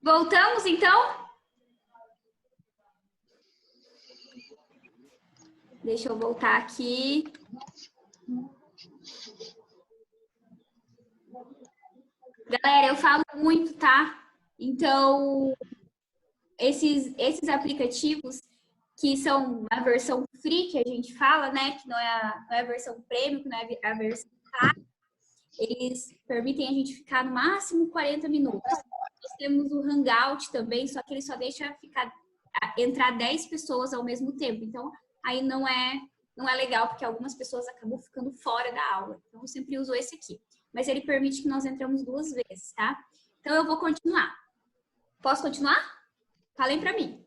Voltamos, então? Deixa eu voltar aqui. Galera, eu falo muito, tá? Então, esses aplicativos que são a versão free, que a gente fala, né? Que não é a versão premium, que não é a versão paga, eles permitem a gente ficar no máximo 40 minutos. Nós temos o Hangout também, só que ele só deixa entrar 10 pessoas ao mesmo tempo. Então, aí não é legal, porque algumas pessoas acabam ficando fora da aula. Então, eu sempre uso esse aqui. Mas ele permite que nós entramos 2 vezes, tá? Então, eu vou continuar. Posso continuar? Falem para mim.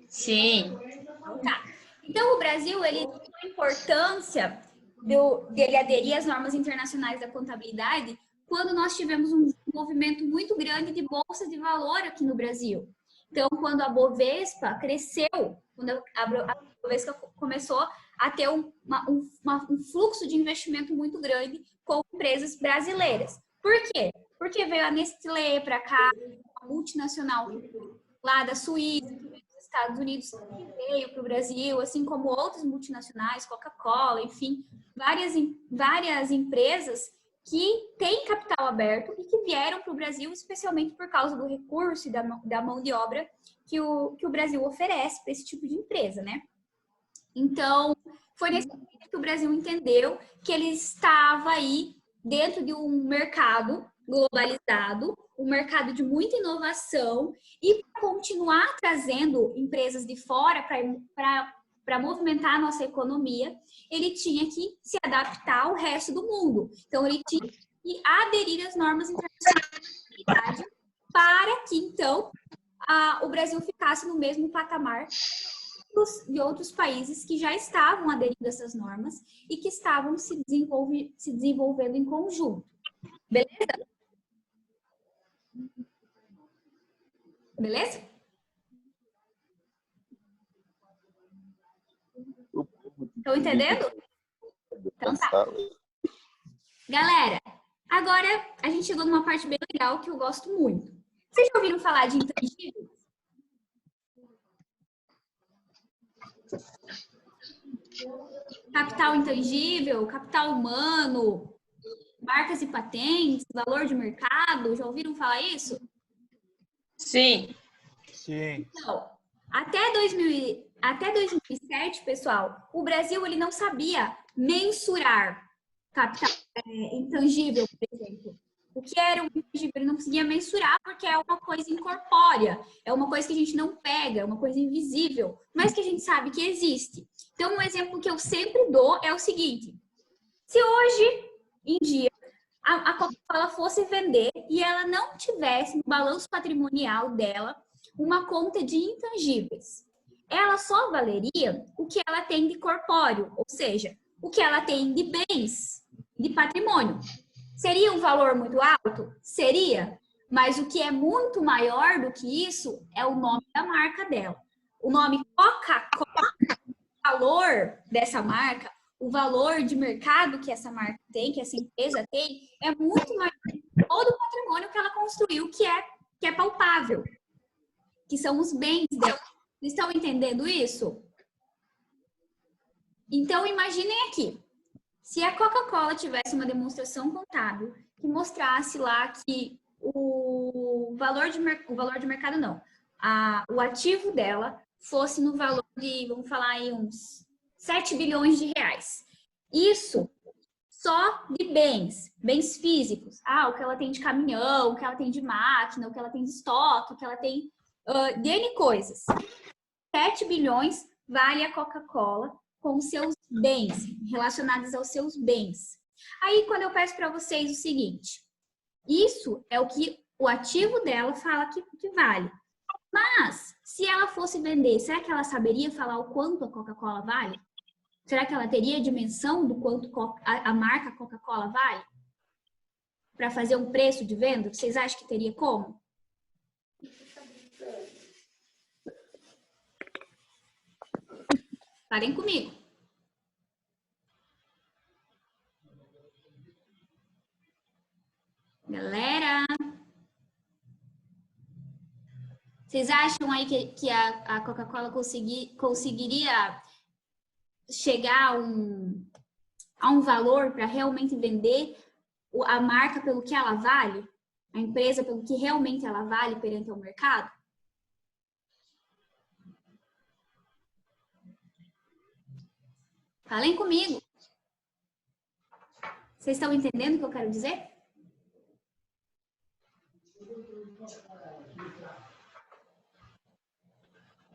Sim. Então, tá. Então, o Brasil, ele tem a importância dele aderir às normas internacionais da contabilidade quando nós tivemos um movimento muito grande de bolsa de valor aqui no Brasil. Então, quando a Bovespa cresceu, quando a Bovespa começou a ter um fluxo de investimento muito grande com empresas brasileiras. Por quê? Porque veio a Nestlé para cá, uma multinacional lá da Suíça, dos Estados Unidos, que veio para o Brasil, assim como outras multinacionais, Coca-Cola, enfim, várias empresas que têm capital aberto e que vieram para o Brasil, especialmente por causa do recurso e da mão de obra que o Brasil oferece para esse tipo de empresa, né? Então, foi nesse momento que o Brasil entendeu que ele estava aí dentro de um mercado globalizado, um mercado de muita inovação, e para continuar trazendo empresas de fora para movimentar a nossa economia, ele tinha que se adaptar ao resto do mundo. Então, ele tinha que aderir às normas internacionais para que, então, o Brasil ficasse no mesmo patamar de outros países que já estavam aderindo a essas normas e que estavam se desenvolvendo em conjunto. Beleza? Beleza? Estão entendendo? Então tá. Galera, agora a gente chegou numa parte bem legal que eu gosto muito. Vocês já ouviram falar de intangíveis? Capital intangível, capital humano, marcas e patentes, valor de mercado, já ouviram falar isso? Sim. Sim. Então, até 2007, pessoal, o Brasil ele não sabia mensurar capital intangível, por exemplo. O que era um intangível, ele não conseguia mensurar porque é uma coisa incorpórea, é uma coisa que a gente não pega, é uma coisa invisível, mas que a gente sabe que existe. Então, um exemplo que eu sempre dou é o seguinte: se hoje em dia a Coca-Cola fosse vender e ela não tivesse no balanço patrimonial dela uma conta de intangíveis, ela só valeria o que ela tem de corpóreo, ou seja, o que ela tem de bens, de patrimônio. Seria um valor muito alto? Seria, mas o que é muito maior do que isso é o nome da marca dela. O nome Coca-Cola, o valor dessa marca, o valor de mercado que essa marca tem, que essa empresa tem, é muito maior do que todo o patrimônio que ela construiu, que é palpável, que são os bens dela. Vocês estão entendendo isso? Então, imaginem aqui, se a Coca-Cola tivesse uma demonstração contábil que mostrasse lá que o valor de mercado não, o ativo dela fosse no valor de, vamos falar aí, uns 7 bilhões de reais. Isso só de bens físicos. O que ela tem de caminhão, o que ela tem de máquina, o que ela tem de estoque, o que ela tem de N coisas. 7 bilhões vale a Coca-Cola com os seus bens, relacionados aos seus bens. Aí, quando eu peço para vocês o seguinte, isso é o que o ativo dela fala que vale. Mas, se ela fosse vender, será que ela saberia falar o quanto a Coca-Cola vale? Será que ela teria dimensão do quanto a marca Coca-Cola vale? Para fazer um preço de venda? Vocês acham que teria como? Parem comigo. Galera, Vocês acham aí que a Coca-Cola conseguiria chegar a um valor para realmente vender a marca pelo que ela vale? A empresa pelo que realmente ela vale perante o mercado? Falem comigo. Vocês estão entendendo o que eu quero dizer?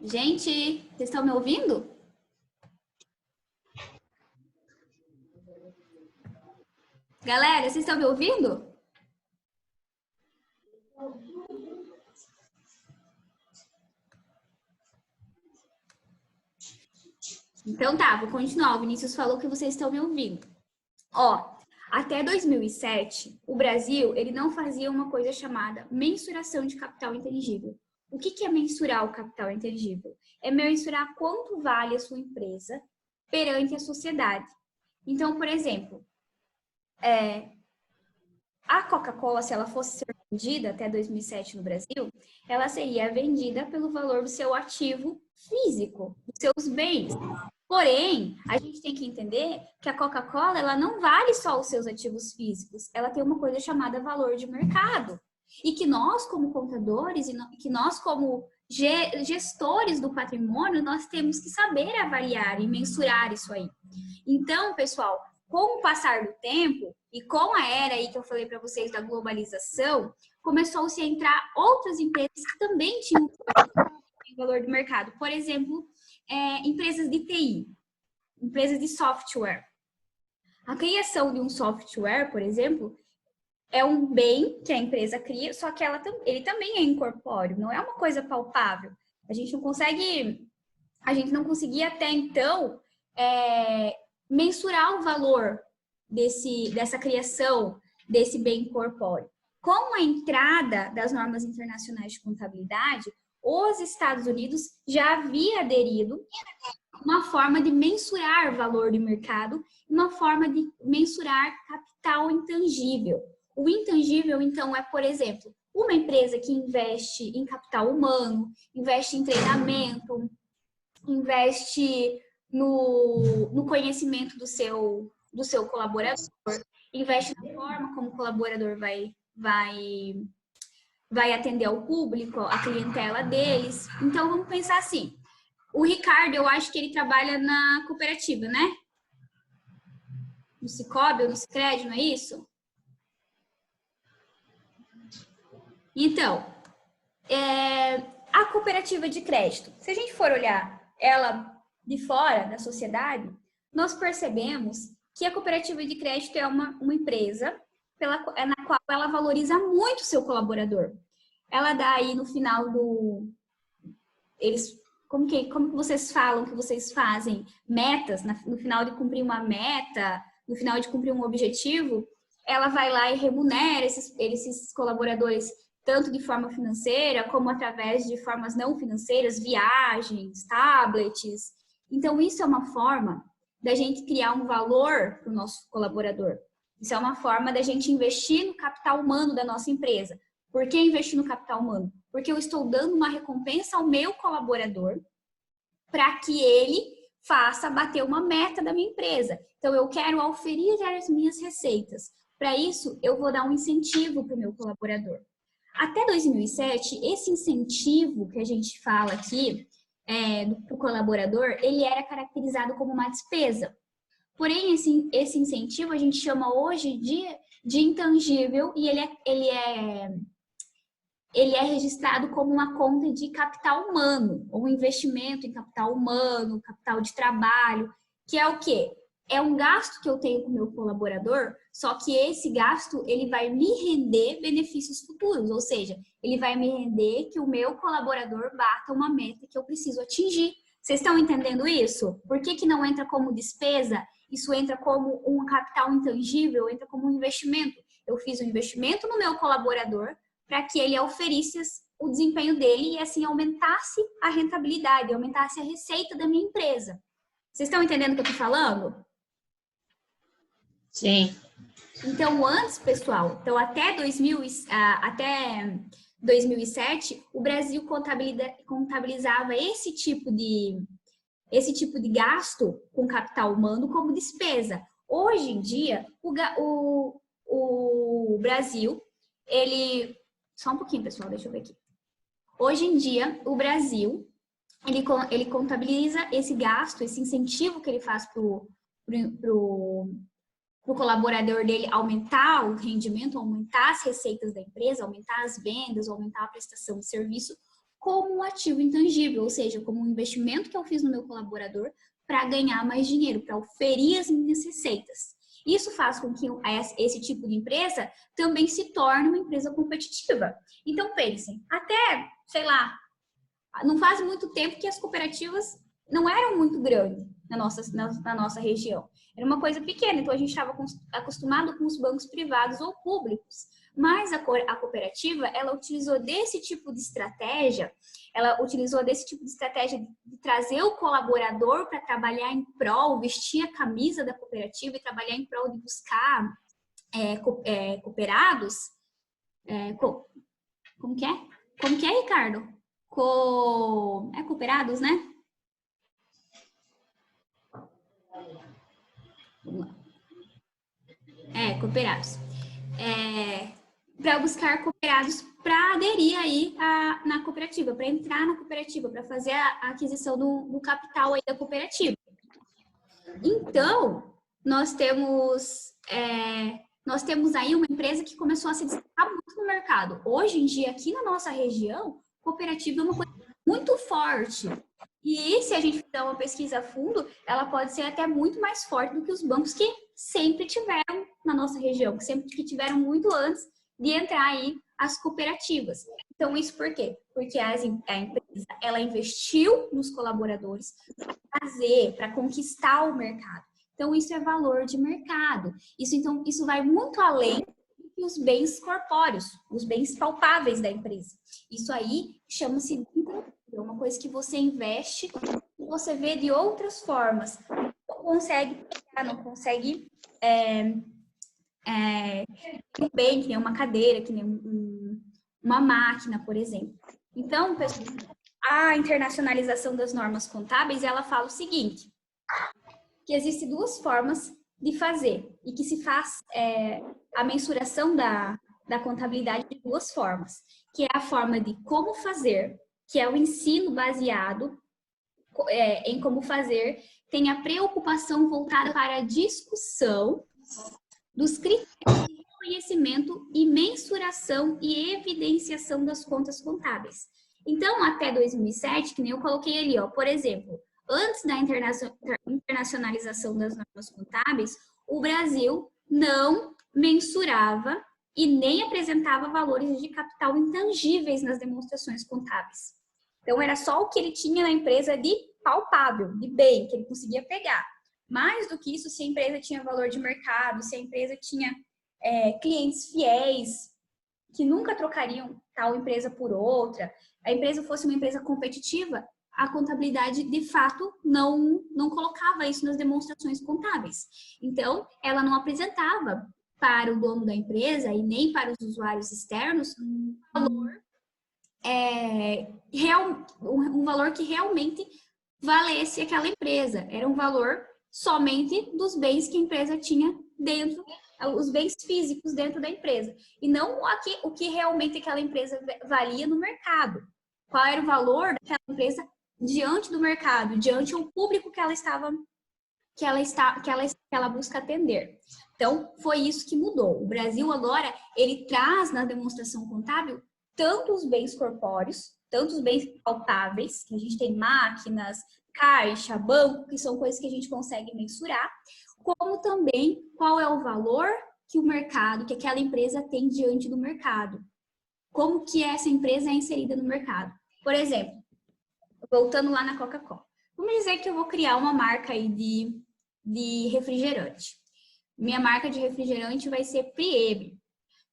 Gente, vocês estão me ouvindo? Galera, vocês estão me ouvindo? Então tá, vou continuar. O Vinícius falou que vocês estão me ouvindo. Ó, até 2007, o Brasil, ele não fazia uma coisa chamada mensuração de capital inteligível. O que é mensurar o capital inteligível? É mensurar quanto vale a sua empresa perante a sociedade. Então, por exemplo, a Coca-Cola, se ela fosse ser vendida até 2007 no Brasil, ela seria vendida pelo valor do seu ativo físico, dos seus bens. Porém, a gente tem que entender que a Coca-Cola, ela não vale só os seus ativos físicos, ela tem uma coisa chamada valor de mercado. E que nós, como contadores, e que nós, como gestores do patrimônio, nós temos que saber avaliar e mensurar isso aí. Então, pessoal, com o passar do tempo e com a era aí que eu falei para vocês da globalização, começou-se a entrar outras empresas que também tinham valor de mercado. Por exemplo, empresas de TI, empresas de software. A criação de um software, por exemplo, é um bem que a empresa cria, só que ele também é incorpóreo, não é uma coisa palpável. A gente não conseguia até então mensurar o valor dessa criação desse bem incorpóreo. Com a entrada das normas internacionais de contabilidade, os Estados Unidos já havia aderido uma forma de mensurar valor de mercado, uma forma de mensurar capital intangível. O intangível, então, é, por exemplo, uma empresa que investe em capital humano, investe em treinamento, investe no conhecimento do seu colaborador, investe na forma como o colaborador vai atender ao público, a clientela deles. Então, vamos pensar assim. O Ricardo, eu acho que ele trabalha na cooperativa, né? No Sicoob ou no Sicredi, não é isso? Então, a cooperativa de crédito, se a gente for olhar ela de fora da sociedade, nós percebemos que a cooperativa de crédito é uma empresa na qual ela valoriza muito o seu colaborador. Ela dá aí no final como que vocês falam que vocês fazem metas, no final de cumprir uma meta, no final de cumprir um objetivo, ela vai lá e remunera esses colaboradores tanto de forma financeira, como através de formas não financeiras, viagens, tablets. Então, isso é uma forma da gente criar um valor para o nosso colaborador. Isso é uma forma da gente investir no capital humano da nossa empresa. Por que investir no capital humano? Porque eu estou dando uma recompensa ao meu colaborador para que ele faça bater uma meta da minha empresa. Então, eu quero auferir as minhas receitas. Para isso, eu vou dar um incentivo para o meu colaborador. Até 2007, esse incentivo que a gente fala aqui do colaborador, ele era caracterizado como uma despesa. Porém, esse incentivo a gente chama hoje de intangível e ele é registrado como uma conta de capital humano, ou investimento em capital humano, capital de trabalho, que é o quê? É um gasto que eu tenho com o meu colaborador, só que esse gasto ele vai me render benefícios futuros, ou seja, ele vai me render que o meu colaborador bata uma meta que eu preciso atingir. Vocês estão entendendo isso? Por que não entra como despesa? Isso entra como um capital intangível, entra como um investimento. Eu fiz um investimento no meu colaborador para que ele oferisse o desempenho dele e assim aumentasse a rentabilidade, aumentasse a receita da minha empresa. Vocês estão entendendo o que eu estou falando? Sim. Então, antes, pessoal, até 2007, o Brasil contabilizava esse tipo de gasto com capital humano como despesa. Hoje em dia, o Brasil, ele... Só um pouquinho, pessoal, deixa eu ver aqui. Hoje em dia, o Brasil, ele contabiliza esse gasto, esse incentivo que ele faz para o colaborador dele aumentar o rendimento, aumentar as receitas da empresa, aumentar as vendas, aumentar a prestação de serviço, como um ativo intangível, ou seja, como um investimento que eu fiz no meu colaborador para ganhar mais dinheiro, para oferir as minhas receitas. Isso faz com que esse tipo de empresa também se torne uma empresa competitiva. Então, pensem, até, sei lá, não faz muito tempo que as cooperativas não eram muito grandes na nossa região. Era uma coisa pequena, então a gente estava acostumado com os bancos privados ou públicos. Mas a cooperativa, ela utilizou desse tipo de estratégia, de trazer o colaborador para trabalhar em prol, vestir a camisa da cooperativa e trabalhar em prol de buscar cooperados. Como que é? Como que é, Ricardo? Cooperados, né? Vamos lá. Cooperados. Para buscar cooperados para aderir aí na cooperativa, para entrar na cooperativa, para fazer a aquisição do capital aí da cooperativa. Então, nós temos aí uma empresa que começou a se destacar muito no mercado. Hoje em dia, aqui na nossa região, cooperativa é uma coisa muito forte. E se a gente fizer uma pesquisa a fundo, ela pode ser até muito mais forte do que os bancos que sempre tiveram na nossa região, que tiveram muito antes de entrar aí as cooperativas. Então, isso por quê? Porque a empresa, ela investiu nos colaboradores para conquistar o mercado. Então, isso é valor de mercado. Isso vai muito além dos bens corpóreos, os bens palpáveis da empresa. Isso aí chama-se é uma coisa que você investe e você vê de outras formas. Não consegue pegar, não consegue um bem, que nem uma cadeira, que nem uma máquina, por exemplo. Então, pessoal, a internacionalização das normas contábeis, ela fala o seguinte, que existem duas formas de fazer e que se faz a mensuração da contabilidade de duas formas, que é a forma de como fazer, que é o ensino baseado em como fazer, tem a preocupação voltada para a discussão dos critérios de reconhecimento e mensuração e evidenciação das contas contábeis. Então, até 2007, que nem eu coloquei ali, ó, por exemplo, antes da internacionalização das normas contábeis, o Brasil não mensurava e nem apresentava valores de capital intangíveis nas demonstrações contábeis. Então, era só o que ele tinha na empresa de palpável, de bem, que ele conseguia pegar. Mais do que isso, se a empresa tinha valor de mercado, se a empresa tinha clientes fiéis, que nunca trocariam tal empresa por outra, a empresa fosse uma empresa competitiva, a contabilidade, de fato, não colocava isso nas demonstrações contábeis. Então, ela não apresentava para o dono da empresa e nem para os usuários externos um valor que realmente valesse aquela empresa. Era um valor somente dos bens que a empresa tinha dentro, os bens físicos dentro da empresa. E não o que realmente aquela empresa valia no mercado. Qual era o valor daquela empresa diante do mercado, diante do público que ela busca atender. Então, foi isso que mudou. O Brasil agora, ele traz na demonstração contábil tanto os bens corpóreos, tanto os bens palpáveis, que a gente tem máquinas, caixa, banco, que são coisas que a gente consegue mensurar, como também qual é o valor que o mercado, que aquela empresa tem diante do mercado. Como que essa empresa é inserida no mercado. Por exemplo, voltando lá na Coca-Cola. Vamos dizer que eu vou criar uma marca aí de refrigerante. Minha marca de refrigerante vai ser Priebe.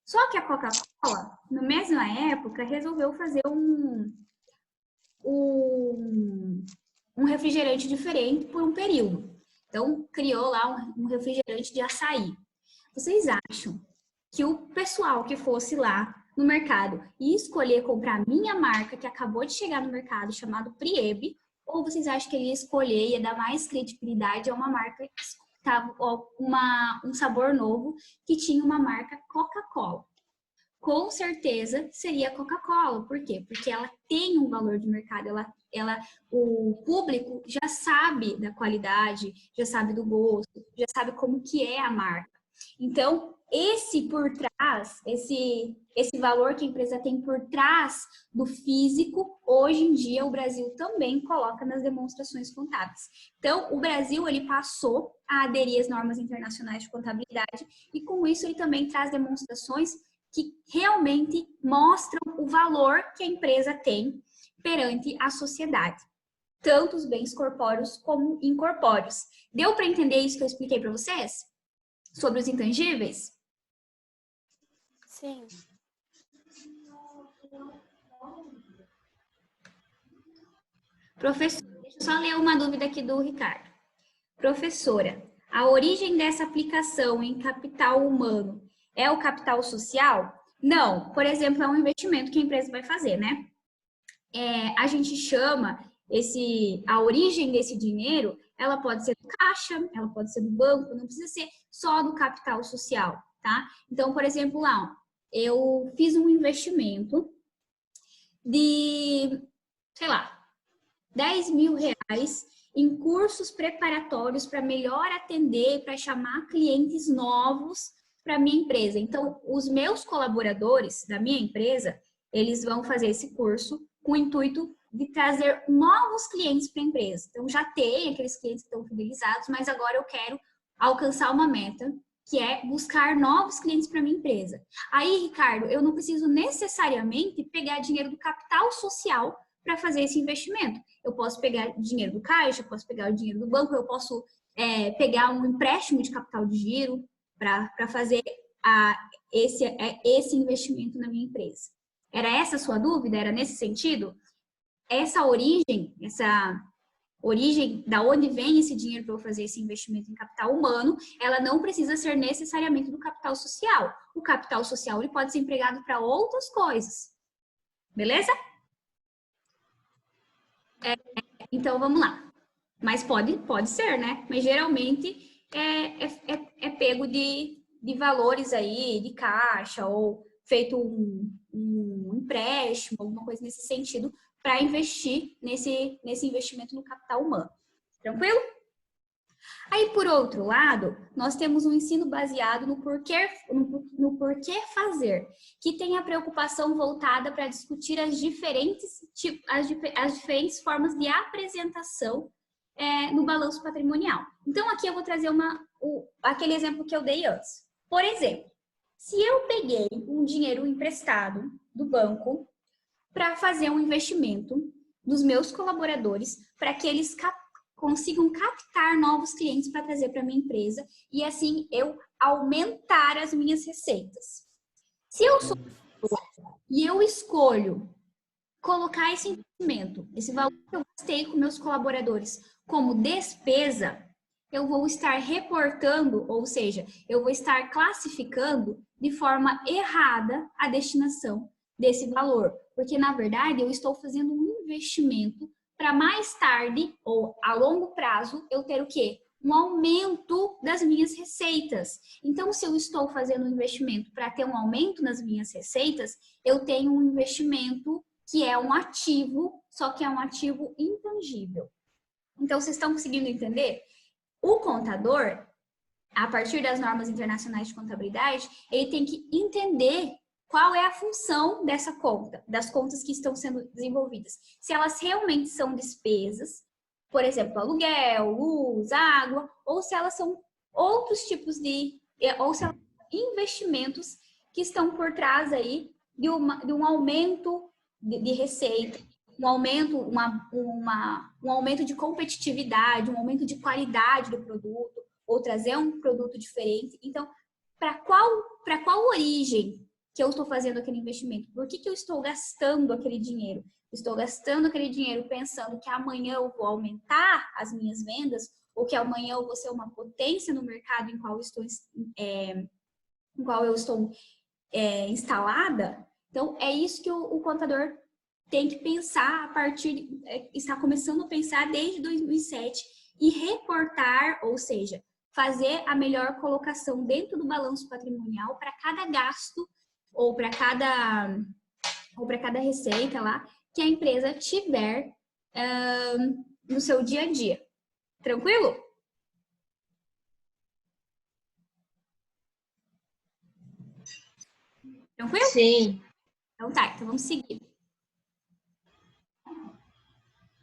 Só que a Coca-Cola, na mesma época, resolveu fazer um refrigerante diferente por um período. Então, criou lá um refrigerante de açaí. Vocês acham que o pessoal que fosse lá no mercado e escolher comprar a minha marca, que acabou de chegar no mercado, chamado Priebe, ou vocês acham que ele ia escolher e ia dar mais credibilidade a uma marca que estava um sabor novo que tinha uma marca Coca-Cola? Com certeza seria a Coca-Cola. Por quê? Porque ela tem um valor de mercado, o público já sabe da qualidade, já sabe do gosto, já sabe como que é a marca. Então, esse por trás, esse valor que a empresa tem por trás do físico, hoje em dia o Brasil também coloca nas demonstrações contábeis. Então, o Brasil ele passou a aderir às normas internacionais de contabilidade e com isso ele também traz demonstrações que realmente mostram o valor que a empresa tem perante a sociedade, tanto os bens corpóreos como incorpóreos. Deu para entender isso que eu expliquei para vocês? Sobre os intangíveis? Sim. Professor, deixa eu só ler uma dúvida aqui do Ricardo. Professora, a origem dessa aplicação em capital humano é o capital social? Não. Por exemplo, é um investimento que a empresa vai fazer, né? A gente chama a origem desse dinheiro, ela pode ser do caixa, ela pode ser do banco, não precisa ser só do capital social, tá? Então, por exemplo, lá, eu fiz um investimento de, sei lá, 10 mil reais em cursos preparatórios para melhor atender, para chamar clientes novos para minha empresa. Então, os meus colaboradores da minha empresa, eles vão fazer esse curso com o intuito de trazer novos clientes para a empresa. Então, já tem aqueles clientes que estão fidelizados, mas agora eu quero alcançar uma meta, que é buscar novos clientes para minha empresa. Aí, Ricardo, eu não preciso necessariamente pegar dinheiro do capital social para fazer esse investimento. Eu posso pegar dinheiro do caixa, eu posso pegar o dinheiro do banco, eu posso pegar um empréstimo de capital de giro para fazer esse investimento na minha empresa. Era essa a sua dúvida? Era nesse sentido? Essa origem da onde vem esse dinheiro para eu fazer esse investimento em capital humano, ela não precisa ser necessariamente do capital social. O capital social ele pode ser empregado para outras coisas. Beleza? Então, vamos lá. Mas pode ser, né? Mas geralmente é pego de valores aí, de caixa, ou feito um empréstimo, alguma coisa nesse sentido, para investir nesse investimento no capital humano. Tranquilo? Aí, por outro lado, nós temos um ensino baseado no porquê fazer, que tem a preocupação voltada para discutir as diferentes formas de apresentação no balanço patrimonial. Então, aqui eu vou trazer aquele exemplo que eu dei antes. Por exemplo, se eu peguei um dinheiro emprestado do banco para fazer um investimento dos meus colaboradores para que eles consigam captar novos clientes para trazer para minha empresa e assim eu aumentar as minhas receitas. Se eu sou e eu escolho colocar esse investimento, esse valor que eu gastei com meus colaboradores como despesa, eu vou estar reportando, ou seja, eu vou estar classificando de forma errada a destinação desse valor, porque na verdade eu estou fazendo um investimento para mais tarde ou a longo prazo eu ter o quê? Um aumento das minhas receitas. Então, se eu estou fazendo um investimento para ter um aumento nas minhas receitas, eu tenho um investimento que é um ativo, só que é um ativo intangível. Então, vocês estão conseguindo entender? O contador, a partir das normas internacionais de contabilidade, ele tem que entender qual é a função dessa conta, das contas que estão sendo desenvolvidas. Se elas realmente são despesas, por exemplo, aluguel, luz, água, ou se elas são outros tipos ou se elas são investimentos que estão por trás aí de um aumento de receita, um aumento de competitividade, um aumento de qualidade do produto, ou trazer um produto diferente. Então, para qual origem que eu estou fazendo aquele investimento? Por que eu estou gastando aquele dinheiro? Estou gastando aquele dinheiro pensando que amanhã eu vou aumentar as minhas vendas, ou que amanhã eu vou ser uma potência no mercado em qual eu estou instalada? Então, é isso que o contador tem que pensar a partir, está começando a pensar desde 2007 e reportar, ou seja, fazer a melhor colocação dentro do balanço patrimonial para cada gasto ou para cada receita lá que a empresa tiver no seu dia a dia. Tranquilo? Tranquilo? Sim. Então tá, então vamos seguir.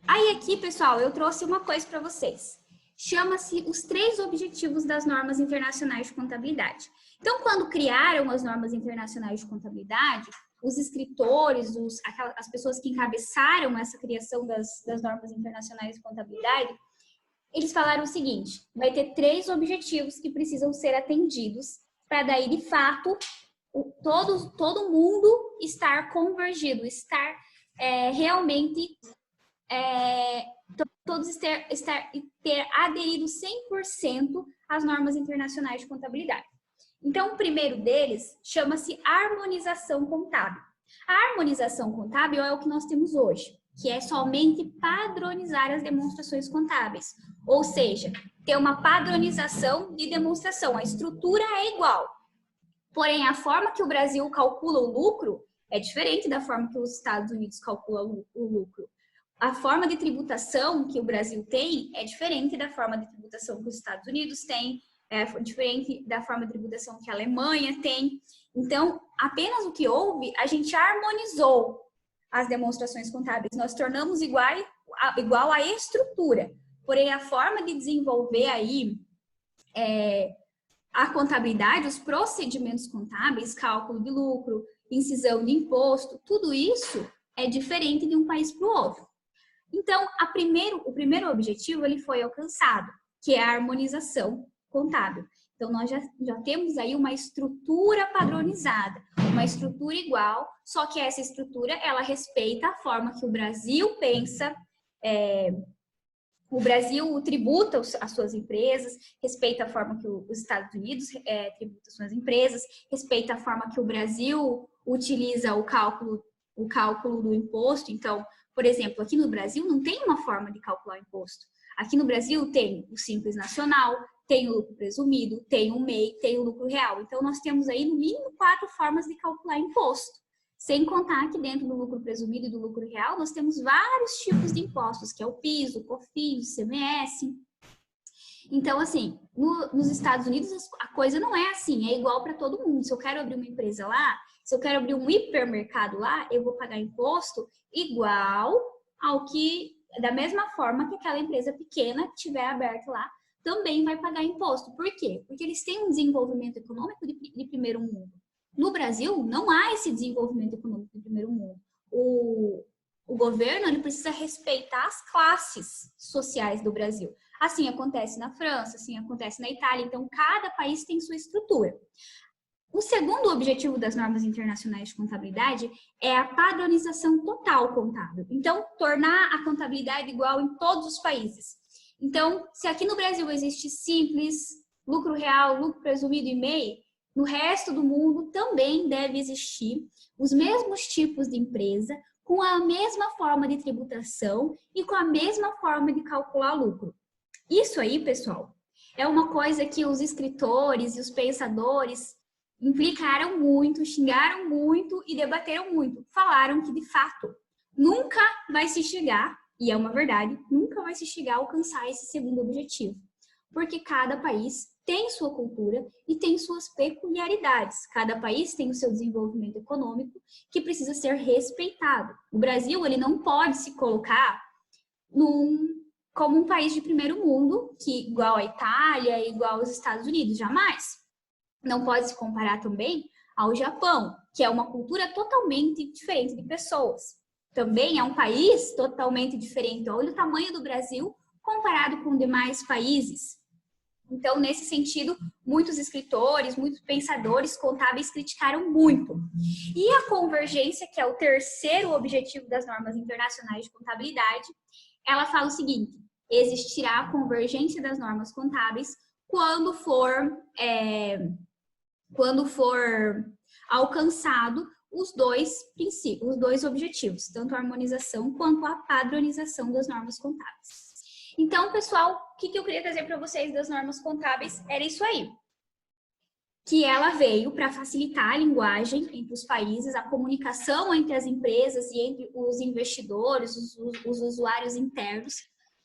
Aí aqui, pessoal, eu trouxe uma coisa para vocês. Chama-se os 3 objetivos das normas internacionais de contabilidade. Então, quando criaram as normas internacionais de contabilidade, os escritores, as pessoas que encabeçaram essa criação das normas internacionais de contabilidade, eles falaram o seguinte: vai ter 3 objetivos que precisam ser atendidos para daí, de fato, todo mundo estar convergido, estar realmente todos ter aderido 100% às normas internacionais de contabilidade. Então, o primeiro deles chama-se harmonização contábil. A harmonização contábil é o que nós temos hoje, que é somente padronizar as demonstrações contábeis. Ou seja, ter uma padronização de demonstração. A estrutura é igual. Porém, a forma que o Brasil calcula o lucro é diferente da forma que os Estados Unidos calculam o lucro. A forma de tributação que o Brasil tem é diferente da forma de tributação que os Estados Unidos têm, é diferente da forma de tributação que a Alemanha tem. Então, apenas o que houve, a gente harmonizou as demonstrações contábeis. Nós tornamos igual a estrutura. Porém, a forma de desenvolver aí a contabilidade, os procedimentos contábeis, cálculo de lucro, incisão de imposto, tudo isso é diferente de um país para o outro. Então, o primeiro objetivo ele foi alcançado, que é a harmonização contábil. Então, nós já temos aí uma estrutura padronizada, uma estrutura igual, só que essa estrutura, ela respeita a forma que o Brasil pensa, o Brasil tributa as suas empresas, respeita a forma que os Estados Unidos tributa as suas empresas, respeita a forma que o Brasil utiliza o cálculo do imposto. Então, por exemplo, aqui no Brasil não tem uma forma de calcular o imposto. Aqui no Brasil tem o Simples Nacional, tem o lucro presumido, tem o MEI, tem o lucro real. Então, nós temos aí no mínimo 4 formas de calcular imposto. Sem contar que dentro do lucro presumido e do lucro real, nós temos vários tipos de impostos, que é o PIS, o COFINS, o CMS. Então, assim, nos Estados Unidos a coisa não é assim, é igual para todo mundo. Se eu quero abrir uma empresa lá, se eu quero abrir um hipermercado lá, eu vou pagar imposto igual ao que, da mesma forma que aquela empresa pequena que estiver aberta lá, também vai pagar imposto. Por quê? Porque eles têm um desenvolvimento econômico de primeiro mundo. No Brasil, não há esse desenvolvimento econômico de primeiro mundo. O governo ele precisa respeitar as classes sociais do Brasil. Assim acontece na França, assim acontece na Itália. Então, cada país tem sua estrutura. O segundo objetivo das normas internacionais de contabilidade é a padronização total contábil. Então, tornar a contabilidade igual em todos os países. Então, se aqui no Brasil existe Simples, lucro real, lucro presumido e MEI, no resto do mundo também deve existir os mesmos tipos de empresa, com a mesma forma de tributação e com a mesma forma de calcular lucro. Isso aí, pessoal, é uma coisa que os escritores e os pensadores implicaram muito, xingaram muito e debateram muito. Falaram que, de fato, nunca vai se chegar, e é uma verdade, nunca vai se chegar a alcançar esse segundo objetivo. Porque cada país tem sua cultura e tem suas peculiaridades. Cada país tem o seu desenvolvimento econômico que precisa ser respeitado. O Brasil ele não pode se colocar como um país de primeiro mundo, que igual a Itália, igual aos Estados Unidos, jamais. Não pode se comparar também ao Japão, que é uma cultura totalmente diferente de pessoas. Também é um país totalmente diferente. Olha o tamanho do Brasil comparado com demais países. Então, nesse sentido, muitos escritores, muitos pensadores contábeis criticaram muito. E a convergência, que é o terceiro objetivo das normas internacionais de contabilidade, ela fala o seguinte: existirá a convergência das normas contábeis quando for alcançado os dois princípios, os dois objetivos, tanto a harmonização quanto a padronização das normas contábeis. Então, pessoal, o que eu queria trazer para vocês das normas contábeis era isso aí. Que ela veio para facilitar a linguagem entre os países, a comunicação entre as empresas e entre os investidores, os usuários internos,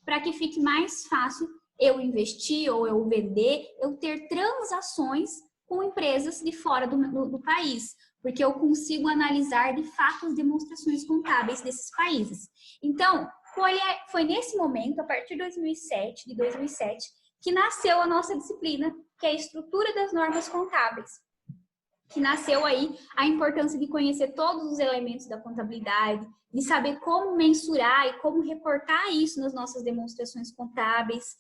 para que fique mais fácil eu investir ou eu vender, eu ter transações com empresas de fora do país, porque eu consigo analisar de fato as demonstrações contábeis desses países. Então, foi nesse momento, a partir de 2007, que nasceu a nossa disciplina, que é a estrutura das normas contábeis. Que nasceu aí a importância de conhecer todos os elementos da contabilidade, de saber como mensurar e como reportar isso nas nossas demonstrações contábeis,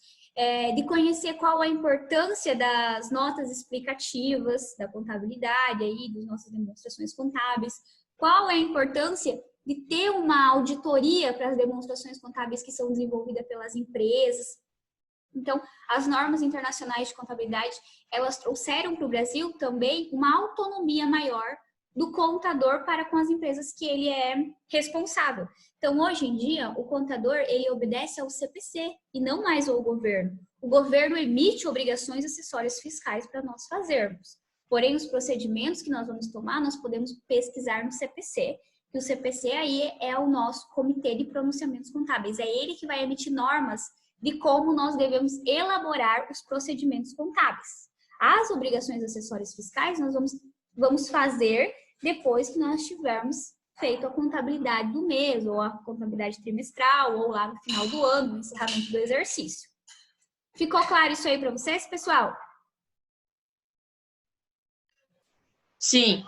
de conhecer qual a importância das notas explicativas da contabilidade aí, das nossas demonstrações contábeis, qual é a importância de ter uma auditoria para as demonstrações contábeis que são desenvolvidas pelas empresas. Então, as normas internacionais de contabilidade, elas trouxeram para o Brasil também uma autonomia maior do contador para com as empresas que ele é responsável. Então, hoje em dia, o contador, ele obedece ao CPC e não mais ao governo. O governo emite obrigações acessórias fiscais para nós fazermos. Porém, os procedimentos que nós vamos tomar, nós podemos pesquisar no CPC, que o CPC aí é o nosso Comitê de Pronunciamentos Contábeis. É ele que vai emitir normas de como nós devemos elaborar os procedimentos contábeis. As obrigações acessórias fiscais nós vamos fazer depois que nós tivermos feito a contabilidade do mês, ou a contabilidade trimestral, ou lá no final do ano, no encerramento do exercício. Ficou claro isso aí para vocês, pessoal? Sim.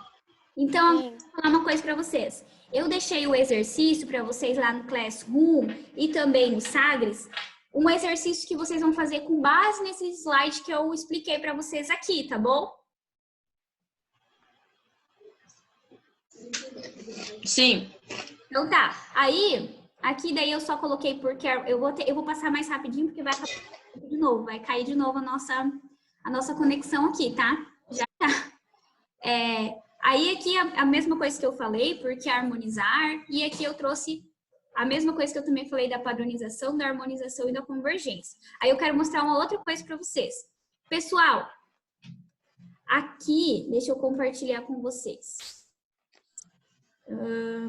Então, eu vou falar uma coisa para vocês. Eu deixei o exercício para vocês lá no Classroom e também no Sagres, um exercício que vocês vão fazer com base nesse slide que eu expliquei para vocês aqui, tá bom? Sim. Então tá. Aí, aqui daí eu só coloquei porque eu vou passar mais rapidinho porque vai cair de novo, a nossa conexão aqui, tá? Já tá. Aí aqui a mesma coisa que eu falei, porque harmonizar, e aqui eu trouxe a mesma coisa que eu também falei da padronização, da harmonização e da convergência. Aí eu quero mostrar uma outra coisa para vocês. Pessoal, aqui, deixa eu compartilhar com vocês.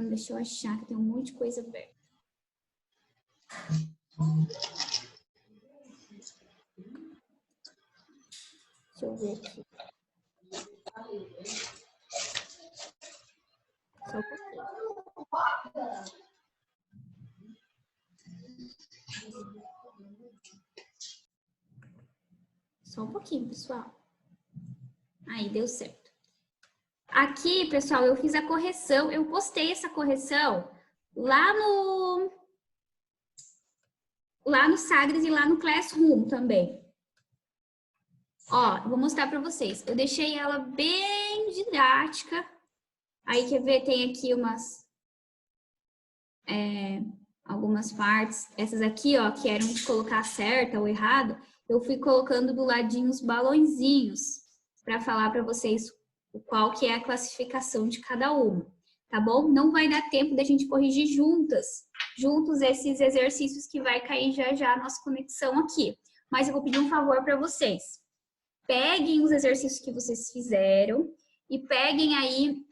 Deixa eu achar que tem um monte de coisa aberta. Deixa eu ver aqui. Só um pouquinho. Só um pouquinho, pessoal. Aí, deu certo. Aqui, pessoal, eu fiz a correção. Eu postei essa correção lá no Sagres e lá no Classroom também. Ó, vou mostrar para vocês. Eu deixei ela bem didática. Aí, quer ver? Tem aqui algumas partes. Essas aqui, ó, que eram de colocar certa ou errado, eu fui colocando do ladinho os balõezinhos para falar para vocês qual que é a classificação de cada uma, tá bom? Não vai dar tempo da gente corrigir juntos esses exercícios que vai cair já a nossa conexão aqui. Mas eu vou pedir um favor para vocês. Peguem os exercícios que vocês fizeram e peguem aí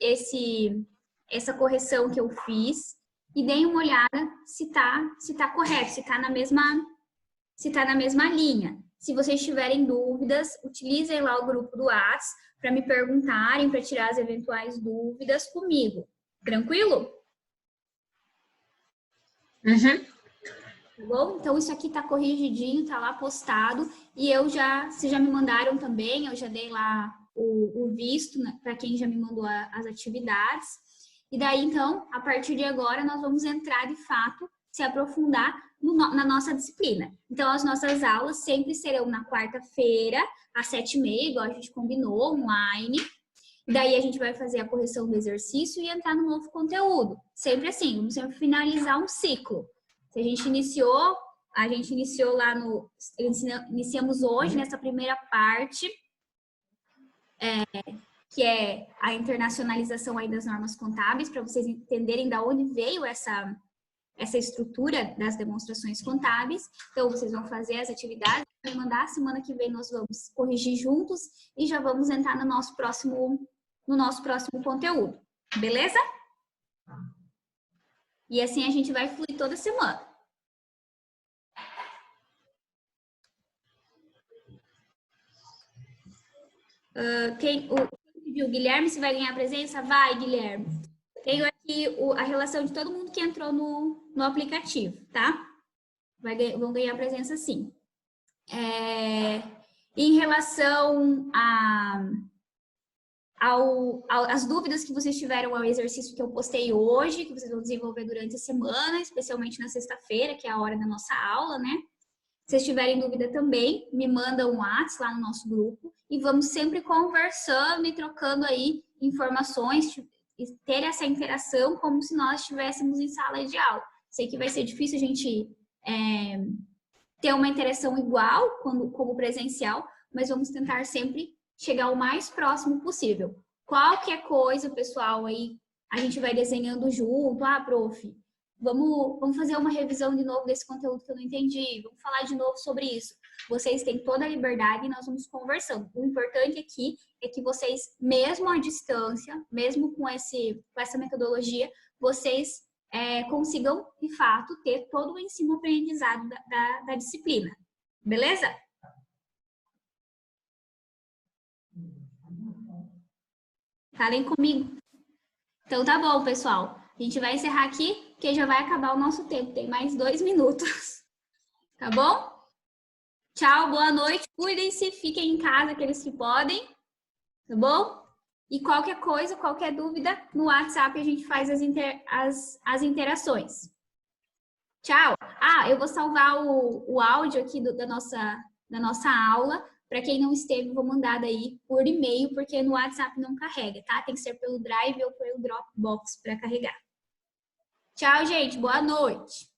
essa correção que eu fiz e deem uma olhada se tá correto, se tá na mesma linha. Se vocês tiverem dúvidas, utilizem lá o grupo do Whats para me perguntarem, para tirar as eventuais dúvidas comigo. Tranquilo? Uhum. Tá bom? Então, isso aqui tá corrigidinho, tá lá postado. E vocês já me mandaram também, eu já dei lá o visto, né, para quem já me mandou as atividades. E daí, então, a partir de agora, nós vamos entrar, de fato, se aprofundar na nossa disciplina. Então, as nossas aulas sempre serão na quarta-feira, às 7h30, igual a gente combinou, online. Daí, a gente vai fazer a correção do exercício e entrar no novo conteúdo. Sempre assim, vamos sempre finalizar um ciclo. Se a gente iniciou lá iniciamos hoje, nessa primeira parte, que é a internacionalização aí das normas contábeis, para vocês entenderem da onde veio essa estrutura das demonstrações contábeis. Então, vocês vão fazer as atividades, vai mandar, semana que vem nós vamos corrigir juntos e já vamos entrar no nosso próximo conteúdo. Beleza? E assim a gente vai fluir toda semana. O Guilherme, se vai ganhar presença? Vai, Guilherme. Tenho aqui a relação de todo mundo que entrou no aplicativo, tá? Vão ganhar presença sim. Em relação as dúvidas que vocês tiveram ao exercício que eu postei hoje, que vocês vão desenvolver durante a semana, especialmente na sexta-feira, que é a hora da nossa aula, né? Se vocês tiverem dúvida também, me mandam um WhatsApp lá no nosso grupo e vamos sempre conversando e trocando aí informações, ter essa interação como se nós estivéssemos em sala de aula. Sei que vai ser difícil a gente ter uma interação igual como presencial, mas vamos tentar sempre chegar o mais próximo possível. Qualquer coisa, pessoal, aí a gente vai desenhando junto. Ah, prof, vamos fazer uma revisão de novo desse conteúdo que eu não entendi, vamos falar de novo sobre isso. Vocês têm toda a liberdade e nós vamos conversando. O importante aqui é que vocês, mesmo à distância, mesmo com essa metodologia, vocês consigam, de fato, ter todo o ensino-aprendizado da disciplina. Beleza? Falem comigo. Então tá bom, pessoal. A gente vai encerrar aqui, porque já vai acabar o nosso tempo. Tem mais 2 minutos. Tá bom? Tchau, boa noite. Cuidem-se, fiquem em casa, aqueles que podem. Tá bom? E qualquer coisa, qualquer dúvida, no WhatsApp a gente faz as interações. Tchau. Ah, eu vou salvar o áudio aqui da nossa aula. Para quem não esteve, vou mandar daí por e-mail, porque no WhatsApp não carrega, tá? Tem que ser pelo Drive ou pelo Dropbox para carregar. Tchau, gente. Boa noite.